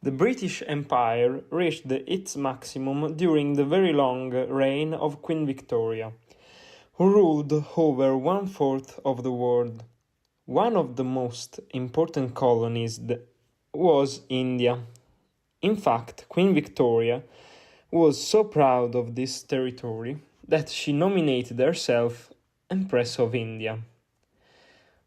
The British Empire reached its maximum during the very long reign of Queen Victoria, who ruled over one-fourth of the world. One of the most important colonies was India. In fact, Queen Victoria was so proud of this territory that she nominated herself Empress of India.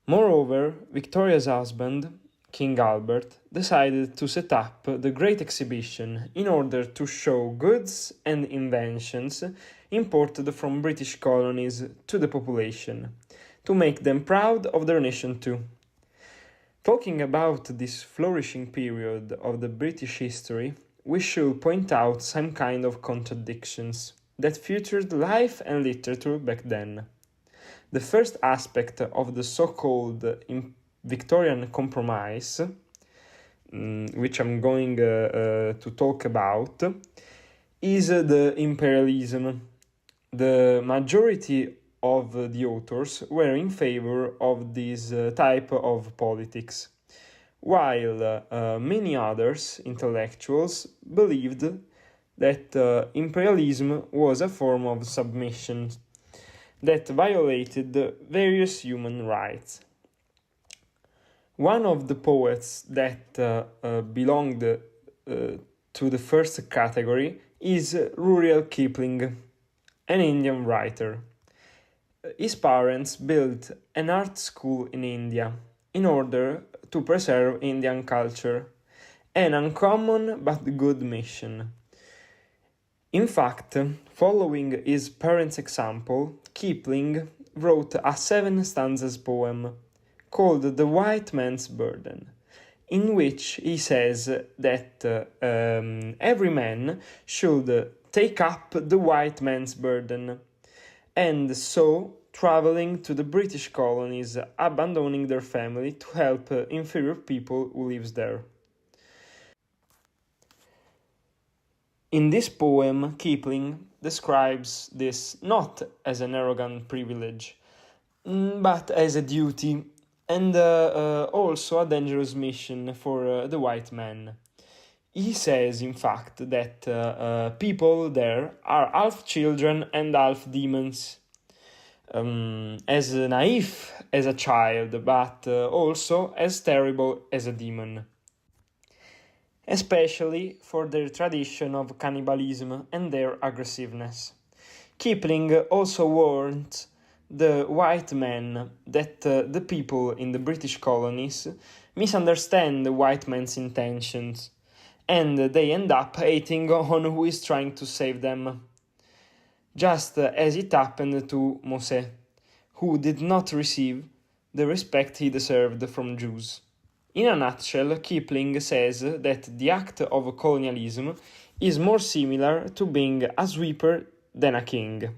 Moreover, Victoria's husband, King Albert, decided to set up the Great Exhibition in order to show goods and inventions imported from British colonies to the population, to make them proud of their nation too. Talking about this flourishing period of the British history, we should point out some kind of contradictions that featured life and literature back then. The first aspect of the so-called Victorian compromise, which I'm going to talk about, is the imperialism. The majority of the authors were in favor of this type of politics, while many others, intellectuals, believed that imperialism was a form of submission that violated various human rights. One of the poets that belonged to the first category is Rudyard Kipling, an Indian writer. His parents built an art school in India in order to preserve Indian culture, an uncommon but good mission. In fact, following his parents' example, Kipling wrote a 7 stanzas poem called The White Man's Burden, in which he says that every man should take up the white man's burden, and so traveling to the British colonies, abandoning their family to help inferior people who lives there. In this poem, Kipling describes this not as an arrogant privilege, but as a duty and also a dangerous mission for the white man. He says, in fact, that people there are half children and half demons, as naive as a child, but also as terrible as a demon, especially for their tradition of cannibalism and their aggressiveness. Kipling also warned the white men that the people in the British colonies misunderstand the white man's intentions, and they end up hating on who is trying to save them, just as it happened to Mosè, who did not receive the respect he deserved from Jews. In a nutshell, Kipling says that the act of colonialism is more similar to being a sweeper than a king.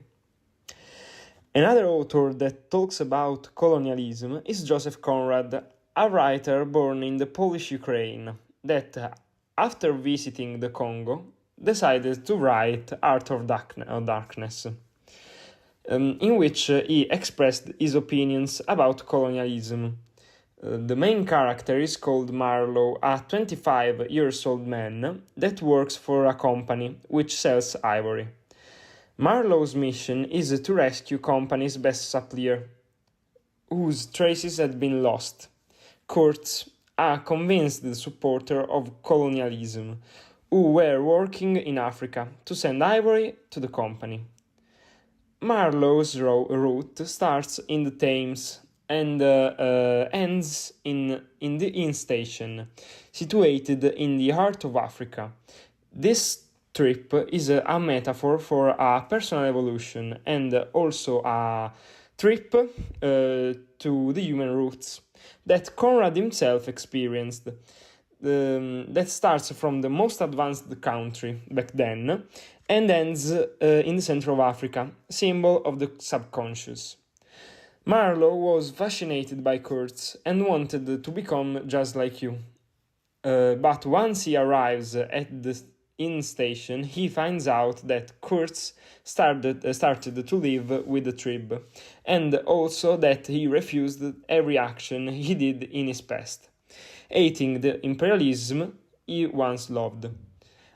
Another author that talks about colonialism is Joseph Conrad, a writer born in the Polish Ukraine, that, after visiting the Congo, decided to write Art of Darkness, in which he expressed his opinions about colonialism. The main character is called Marlowe, a 25-year-old man that works for a company which sells ivory. Marlowe's mission is to rescue company's best supplier, whose traces had been lost. Kurtz, a convinced supporter of colonialism, who were working in Africa to send ivory to the company. Marlowe's route starts in the Thames and ends in the Inn Station, situated in the heart of Africa. This trip is a metaphor for a personal evolution and also a trip to the human roots that Conrad himself experienced, that starts from the most advanced country back then and ends in the center of Africa, symbol of the subconscious. Marlowe was fascinated by Kurtz and wanted to become just like you. But once he arrives at the Inn Station, he finds out that Kurtz started to live with the tribe, and also that he refused every action he did in his past. Hating the imperialism, he once loved.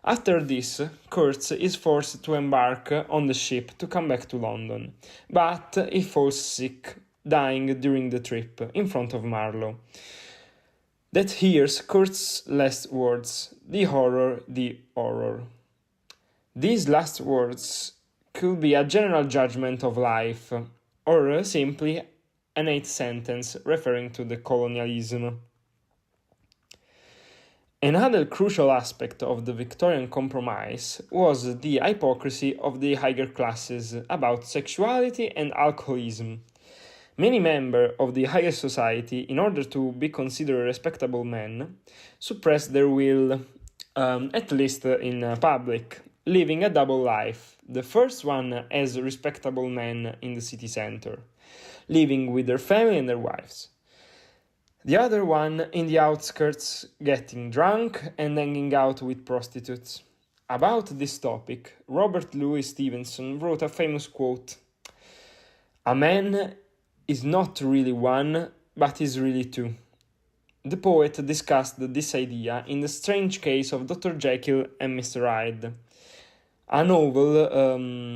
After this, Kurtz is forced to embark on the ship to come back to London, but he falls sick, dying during the trip in front of Marlowe. That hears Kurtz's last words, "The horror, the horror." These last words could be a general judgment of life, or simply an eighth sentence referring to the colonialism. Another crucial aspect of the Victorian compromise was the hypocrisy of the higher classes about sexuality and alcoholism. Many members of the higher society, in order to be considered respectable men, suppressed their will, at least in public, living a double life. The first one as respectable men in the city center, living with their family and their wives. The other one in the outskirts, getting drunk and hanging out with prostitutes. About this topic, Robert Louis Stevenson wrote a famous quote: "A man is not really one, but is really two." The poet discussed this idea in The Strange Case of Dr. Jekyll and Mr. Hyde, a novel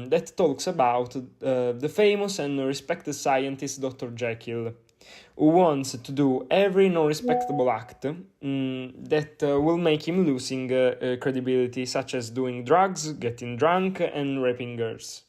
that talks about the famous and respected scientist Dr. Jekyll, who wants to do every non-respectable act that will make him losing credibility, such as doing drugs, getting drunk, and raping girls.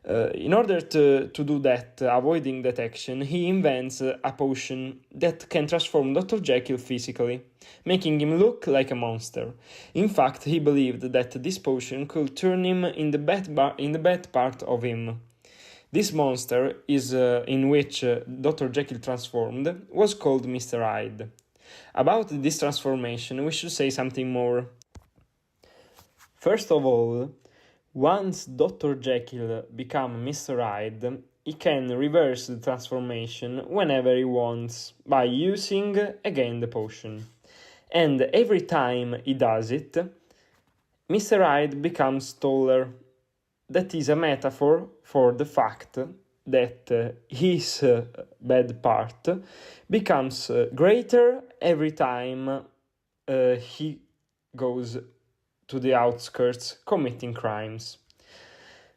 In order to do that, avoiding detection, he invents a potion that can transform Dr. Jekyll physically, making him look like a monster. In fact, he believed that this potion could turn him in the bad part of him. This monster, in which Dr. Jekyll transformed, was called Mr. Hyde. About this transformation, we should say something more. First of all, once Dr. Jekyll becomes Mr. Hyde, he can reverse the transformation whenever he wants by using again the potion. And every time he does it, Mr. Hyde becomes taller. That is a metaphor for the fact that his bad part becomes greater every time he goes to the outskirts committing crimes.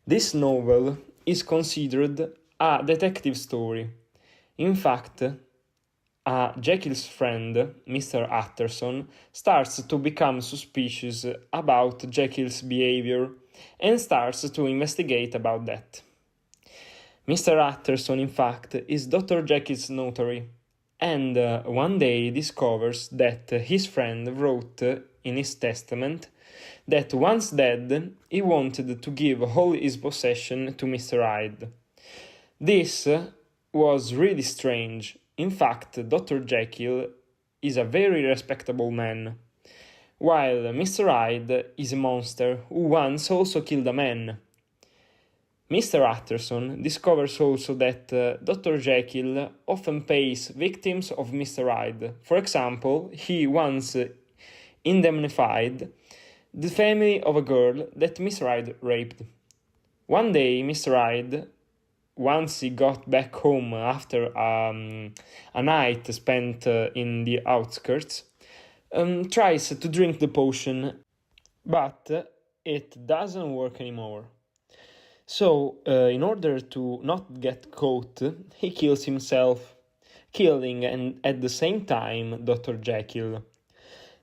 This novel is considered a detective story. In fact, Jekyll's friend, Mr. Utterson, starts to become suspicious about Jekyll's behavior and starts to investigate about that. Mr. Utterson, in fact, is Dr. Jekyll's notary, and one day discovers that his friend wrote in his testament that once dead, he wanted to give all his possession to Mr. Hyde. This was really strange. In fact, Dr. Jekyll is a very respectable man, while Mr. Hyde is a monster who once also killed a man. Mr. Utterson discovers also that Dr. Jekyll often pays victims of Mr. Hyde. For example, he once indemnified the family of a girl that Mr. Hyde raped. One day, Mr. Hyde, once he got back home after a night spent in the outskirts, tries to drink the potion, but it doesn't work anymore. So, in order to not get caught, he kills himself, killing and at the same time Dr. Jekyll.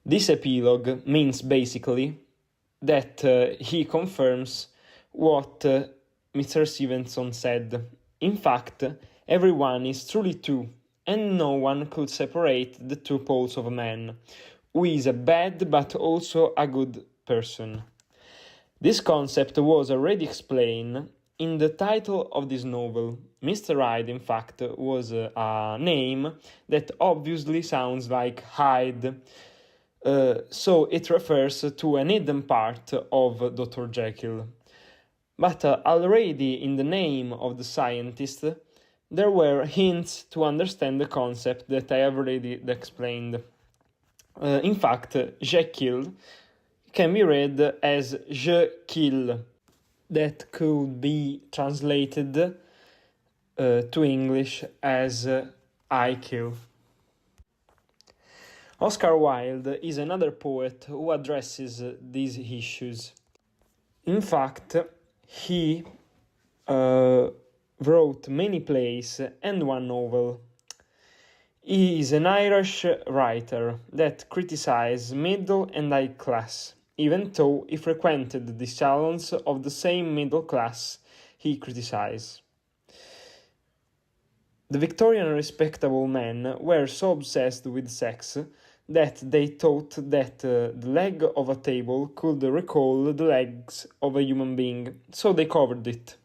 This epilogue means basically that he confirms what Mr. Stevenson said. In fact, everyone is truly two, and no one could separate the two poles of a man, who is a bad but also a good person. This concept was already explained in the title of this novel. Mr. Hyde, in fact, was a name that obviously sounds like Hyde, so it refers to an hidden part of Dr. Jekyll. But already in the name of the scientist, there were hints to understand the concept that I have already explained. In fact, Jekyll can be read as Je kill. That could be translated to English as I kill. Oscar Wilde is another poet who addresses these issues. In fact, he wrote many plays and one novel. He is an Irish writer that criticized middle and high class, even though he frequented the salons of the same middle class he criticized. The Victorian respectable men were so obsessed with sex that they thought that the leg of a table could recall the legs of a human being, so they covered it.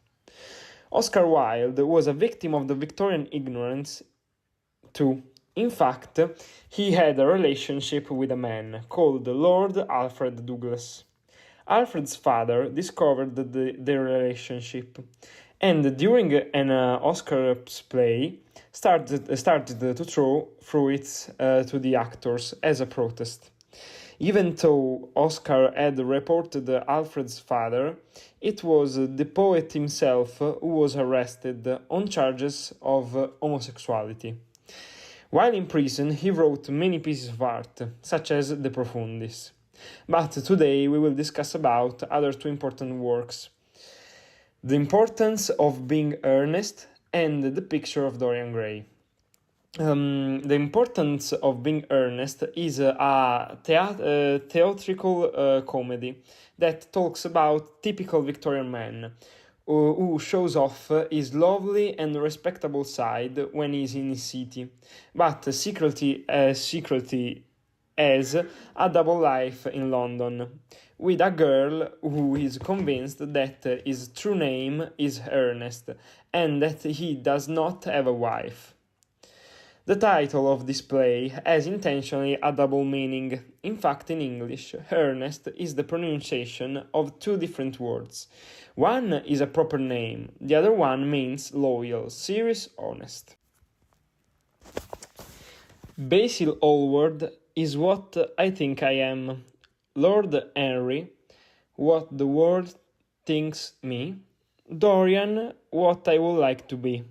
Oscar Wilde was a victim of the Victorian ignorance too. In fact, he had a relationship with a man called Lord Alfred Douglas. Alfred's father discovered their relationship, and during an Oscar's play, started to throw it to the actors as a protest. Even though Oscar had reported Alfred's father, it was the poet himself who was arrested on charges of homosexuality. While in prison, he wrote many pieces of art, such as De Profundis. But today we will discuss about other two important works: The Importance of Being Earnest and The Picture of Dorian Gray. The Importance of Being Earnest is a theatrical comedy that talks about typical Victorian man who shows off his lovely and respectable side when he's in his city, but secretly has a double life in London, with a girl who is convinced that his true name is Ernest and that he does not have a wife. The title of this play has intentionally a double meaning. In fact, in English, earnest is the pronunciation of two different words. One is a proper name, the other one means loyal, serious, honest. Basil Hallward is what I think I am. Lord Henry, what the world thinks me. Dorian, what I would like to be.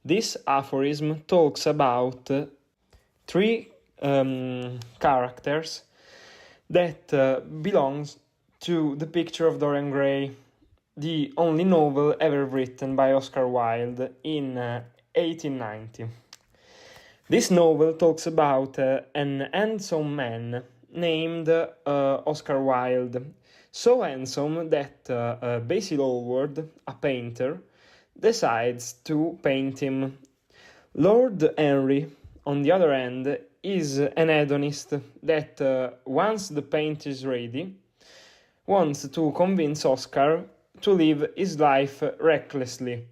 This aphorism talks about three characters that belongs to The Picture of Dorian Gray, the only novel ever written by Oscar Wilde in 1890. This novel talks about an handsome man named Oscar Wilde, so handsome that Basil Hallward, a painter, decides to paint him. Lord Henry, on the other hand, is an hedonist that, once the paint is ready, wants to convince Oscar to live his life recklessly,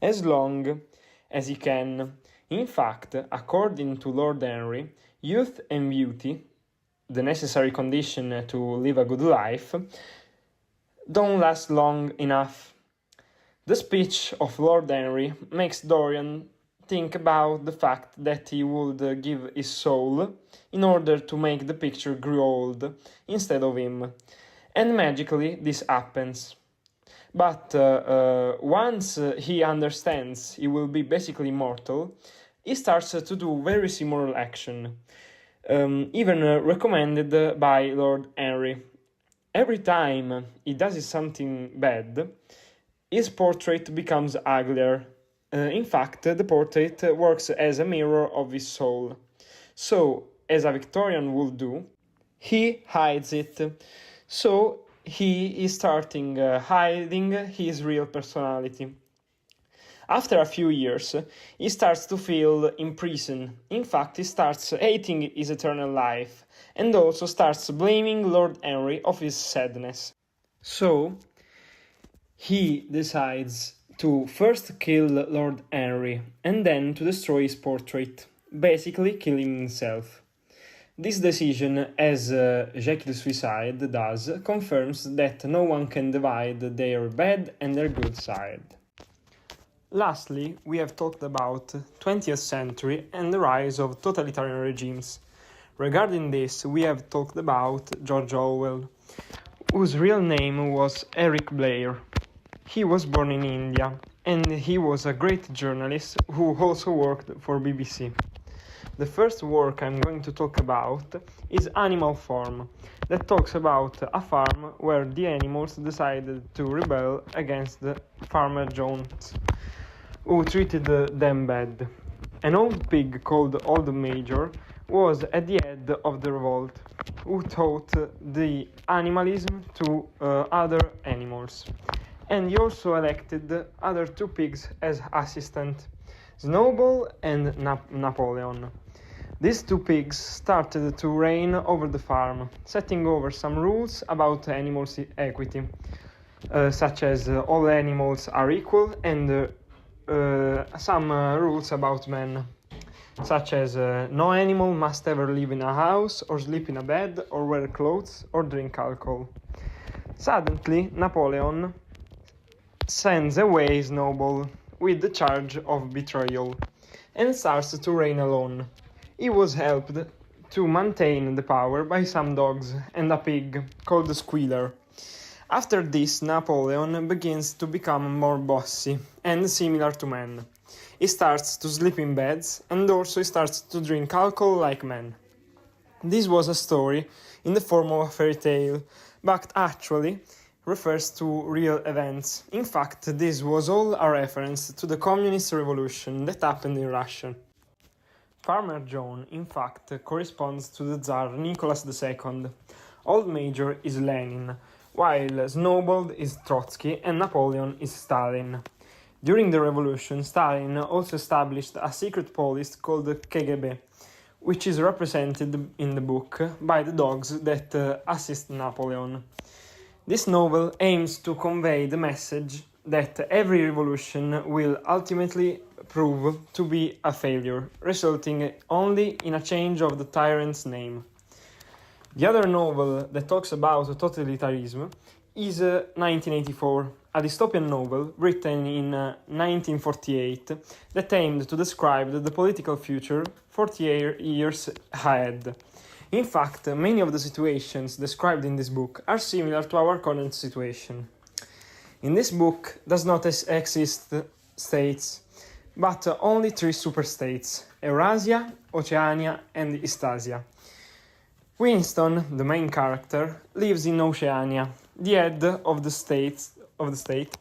as long as he can. In fact, according to Lord Henry, youth and beauty, the necessary condition to live a good life, don't last long enough. The speech of Lord Henry makes Dorian think about the fact that he would give his soul in order to make the picture grow old instead of him, and magically this happens. But once he understands he will be basically immortal, he starts to do very similar action, even recommended by Lord Henry. Every time he does something bad, his portrait becomes uglier. In fact, the portrait works as a mirror of his soul. So, as a Victorian would do, he hides it. So, he is starting hiding his real personality. After a few years, he starts to feel in prison. In fact, he starts hating his eternal life, and also starts blaming Lord Henry of his sadness. So, he decides to first kill Lord Henry and then to destroy his portrait, basically killing himself. This decision, as Jekyll's suicide does, confirms that no one can divide their bad and their good side. Lastly, we have talked about 20th century and the rise of totalitarian regimes. Regarding this, we have talked about George Orwell, whose real name was Eric Blair. He was born in India, and he was a great journalist who also worked for BBC. The first work I'm going to talk about is Animal Farm, that talks about a farm where the animals decided to rebel against the Farmer Jones, who treated them bad. An old pig called Old Major was at the head of the revolt, who taught the animalism to other animals. And he also elected the other two pigs as assistants, Snowball and Napoleon. These two pigs started to reign over the farm, setting over some rules about animals' equity, such as all animals are equal, and some rules about men, such as no animal must ever live in a house, or sleep in a bed, or wear clothes, or drink alcohol. Suddenly, Napoleon sends away Snowball with the charge of betrayal and starts to reign alone. He was helped to maintain the power by some dogs and a pig called Squealer. After this, Napoleon begins to become more bossy and similar to men. He starts to sleep in beds and also he starts to drink alcohol like men. This was a story in the form of a fairy tale, but actually refers to real events. In fact, this was all a reference to the communist revolution that happened in Russia. Farmer John, in fact, corresponds to the Tsar Nicholas II. Old Major is Lenin, while Snowball is Trotsky and Napoleon is Stalin. During the revolution, Stalin also established a secret police called the KGB, which is represented in the book by the dogs that assist Napoleon. This novel aims to convey the message that every revolution will ultimately prove to be a failure, resulting only in a change of the tyrant's name. The other novel that talks about totalitarianism is 1984, a dystopian novel written in 1948 that aimed to describe the political future 40 years ahead. In fact, many of the situations described in this book are similar to our current situation. In this book does not exist states, but only three superstates: Eurasia, Oceania, and Eastasia. Winston, the main character, lives in Oceania. The head of the state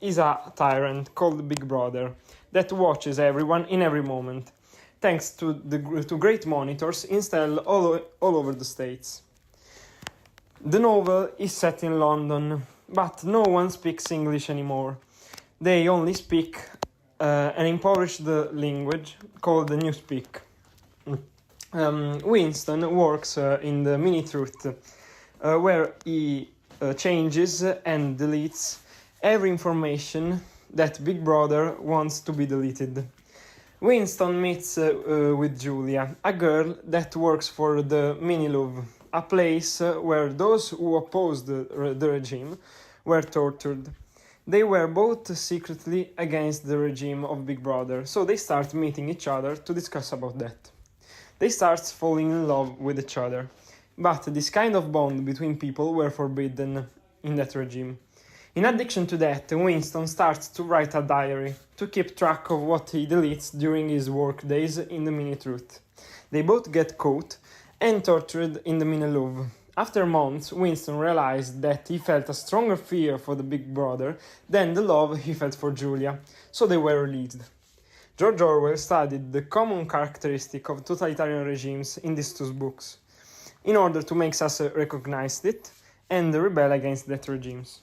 is a tyrant called Big Brother that watches everyone in every moment, thanks to great monitors installed all over the states. The novel is set in London, but no one speaks English anymore. They only speak an impoverished language called the Newspeak. Winston works in the mini-truth, where he changes and deletes every information that Big Brother wants to be deleted. Winston meets with Julia, a girl that works for the Mini-Louvre, a place where those who opposed the regime were tortured. They were both secretly against the regime of Big Brother, so they start meeting each other to discuss about that. They start falling in love with each other, but this kind of bond between people were forbidden in that regime. In addition to that, Winston starts to write a diary to keep track of what he deletes during his work days in the Mini-Truth. They both get caught and tortured in the Mini-Louvre. After months, Winston realized that he felt a stronger fear for the Big Brother than the love he felt for Julia, so they were released. George Orwell studied the common characteristic of totalitarian regimes in these two books, in order to make us recognize it and rebel against that regimes.